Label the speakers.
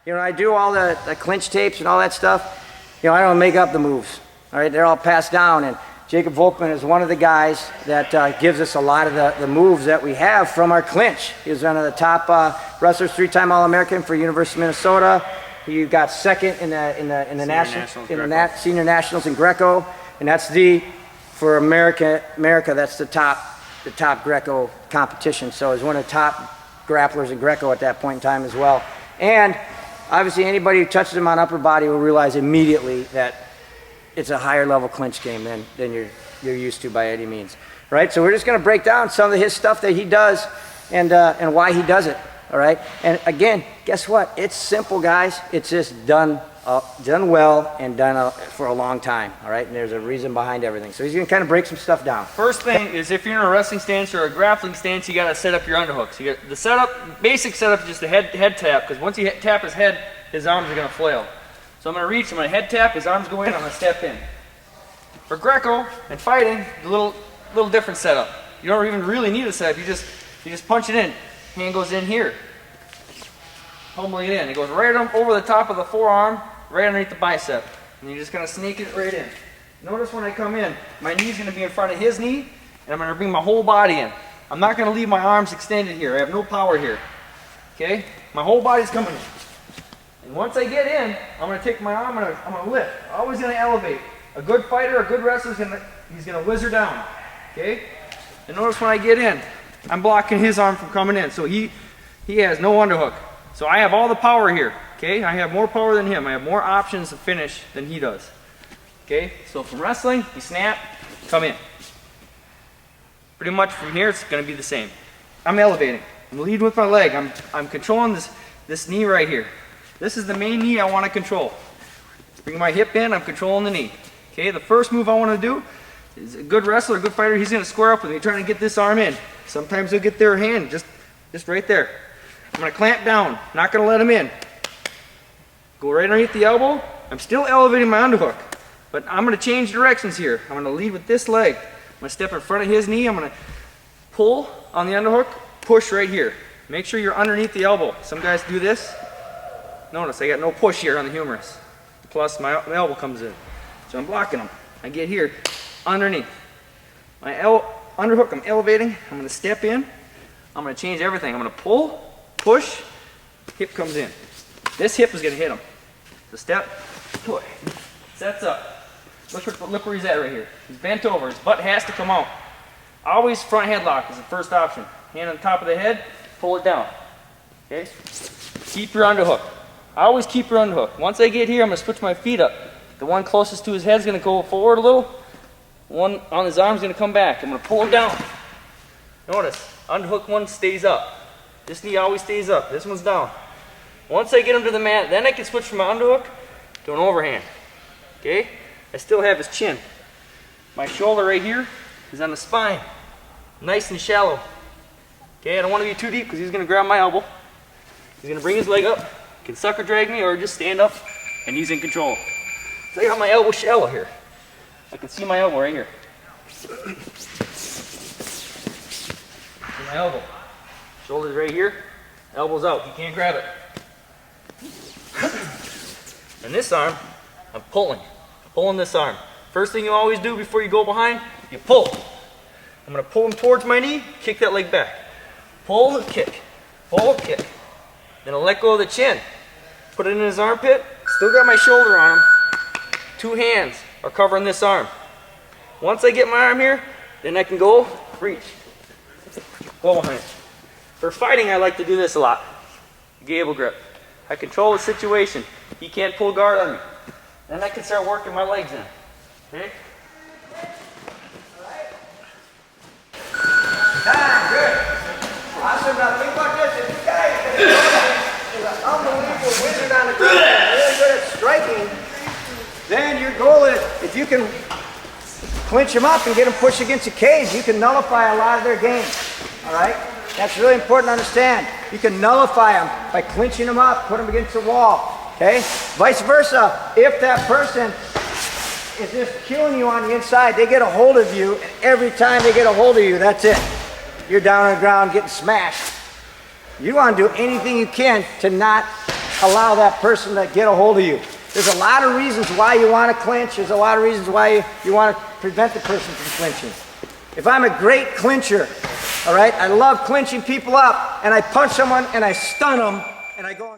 Speaker 1: You know, I do all the clinch tapes and all that stuff. You know, I don't make up the moves. All right, they're all passed down, and Jacob Volkmann is one of the guys that gives us a lot of the moves that we have from our clinch. He was one of the top wrestlers, 3-time All-American for University of Minnesota. He got second in the senior nationals in Greco, and that's for America. That's the top Greco competition. So he's one of the top grapplers in Greco at that point in time as well. And obviously, anybody who touches him on upper body will realize immediately that it's a higher level clinch game than you're used to by any means, right? So we're just going to break down some of his stuff that he does and why he does it. All right, and again, guess what? It's simple, guys. It's just done well and done for a long time. All right, and there's a reason behind everything. So he's going to kind of break some stuff down.
Speaker 2: First thing is, if you're in a wrestling stance or a grappling stance, you got to set up your underhooks. You got the setup, basic setup is just a head tap, because once you tap his head, his arms are going to flail. So I'm going to reach, I'm going to head tap, his arms go in, I'm going to step in. For Greco and fighting, a little different setup. You don't even really need a setup. You just punch it in. Hand goes in here. Humbling it in. It goes right over the top of the forearm, right underneath the bicep. And you're just going to sneak it right in. Notice when I come in, my knee's going to be in front of his knee, and I'm going to bring my whole body in. I'm not going to leave my arms extended here. I have no power here. Okay? My whole body's coming in. And once I get in, I'm going to take my arm and I'm going to lift. Always going to elevate. A good fighter, a good wrestler, he's going to whizzer down. Okay? And notice when I get in, I'm blocking his arm from coming in. So he has no underhook. So I have all the power here. Okay? I have more power than him. I have more options to finish than he does. Okay? So from wrestling, you snap, come in. Pretty much from here, it's going to be the same. I'm elevating. I'm leading with my leg. I'm controlling this knee right here. This is the main knee I want to control. Bring my hip in, I'm controlling the knee. Okay, the first move I want to do is a good wrestler, a good fighter, he's going to square up with me, trying to get this arm in. Sometimes they'll get their hand just right there. I'm going to clamp down, not going to let him in. Go right underneath the elbow. I'm still elevating my underhook, but I'm going to change directions here. I'm going to lead with this leg. I'm going to step in front of his knee. I'm going to pull on the underhook, push right here. Make sure you're underneath the elbow. Some guys do this. Notice I got no push here on the humerus. Plus my elbow comes in. So I'm blocking them. I get here underneath. My underhook, I'm elevating. I'm going to step in. I'm going to change everything. I'm going to pull, push, hip comes in. This hip is going to hit him. So step, push. Sets up. Look where he's at right here. He's bent over. His butt has to come out. Always front headlock is the first option. Hand on top of the head, pull it down. Okay? Keep your underhook. Always keep your underhook. Once I get here, I'm going to switch my feet up. The one closest to his head is going to go forward a little. One on his arm is going to come back. I'm going to pull him down. Notice, underhook one stays up. This knee always stays up. This one's down. Once I get him to the mat, then I can switch from my underhook to an overhand. Okay? I still have his chin. My shoulder right here is on the spine. Nice and shallow. Okay, I don't want to be too deep because he's going to grab my elbow. He's going to bring his leg up. He can sucker drag me or just stand up, and he's in control. So I got my elbow shallow here. I can see my elbow right here. My elbow. Shoulder's right here. Elbow's out. He can't grab it. And this arm, I'm pulling. Pulling this arm. First thing you always do before you go behind, you pull. I'm going to pull him towards my knee, kick that leg back. Pull, kick. Pull, kick. Then I'll let go of the chin. Put it in his armpit. Still got my shoulder on him. Two hands are covering this arm. Once I get my arm here, then I can go, reach. Go behind. For fighting, I like to do this a lot. Gable grip. I control the situation. He can't pull guard on me. Then I can start working my legs in. Okay?
Speaker 1: Good. Awesome. Now think about this. If you guys is an unbelievable wizard on the ground, really good at striking, then your goal is, if you can clinch them up and get them pushed against the cage, you can nullify a lot of their game. All right? That's really important to understand. You can nullify them by clinching them up, put them against the wall. Okay? Vice versa, if that person is just killing you on the inside, they get a hold of you, and every time they get a hold of you, that's it. You're down on the ground getting smashed. You want to do anything you can to not allow that person to get a hold of you. There's a lot of reasons why you want to clinch. There's a lot of reasons why you want to prevent the person from clinching. If I'm a great clincher, all right, I love clinching people up, and I punch someone and I stun them, and I go...